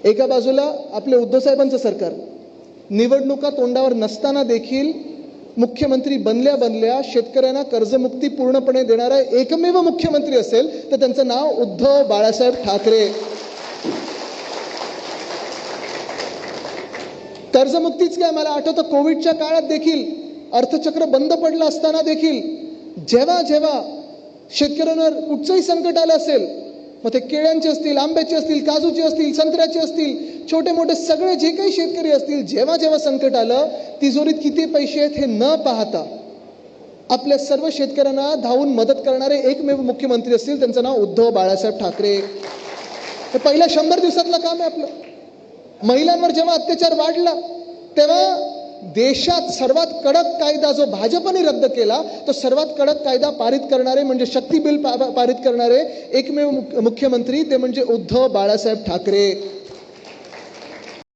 एका बाजूला आपले उद्धव साहेबांचं सरकार निवडणुका तोंडावर नसताना देखील मुख्यमंत्री बनल्या शेतकऱ्यांना कर्जमुक्ती पूर्णपणे देणारा एकमेव मुख्यमंत्री असेल तर त्यांचं नाव उद्धव बाळासाहेब ठाकरे. कर्जमुक्तीच काय, मला आठवतं कोविडच्या काळात देखील अर्थचक्र बंद पडलं असताना देखील जेव्हा जेव्हा शेतकऱ्यांवर कुठचंही संकट आलं असेल, मग ते केळ्यांचे असतील, आंब्याचे असतील, काजूचे असतील, संत्र्याचे असतील, छोटे मोठे सगळे जे काही शेतकरी असतील, जेव्हा जेव्हा संकट आलं, तिजोरीत किती पैसे आहेत हे न पाहता आपल्या सर्व शेतकऱ्यांना धावून मदत करणारे एकमेव मुख्यमंत्री असतील, त्यांचं नाव उद्धव बाळासाहेब ठाकरे. हे पहिल्या 100 दिवसातलं काम आहे आपलं. महिलांवर जेव्हा अत्याचार वाढला तेव्हा देशात सर्वात कडक कायदा जो भाजपने रद्द केला, तो सर्वात कडक कायदा पारित करणारे म्हणजे शक्ती बिल पारित करणारे एकमेव मुख्यमंत्री ते म्हणजे उद्धव बाळासाहेब ठाकरे.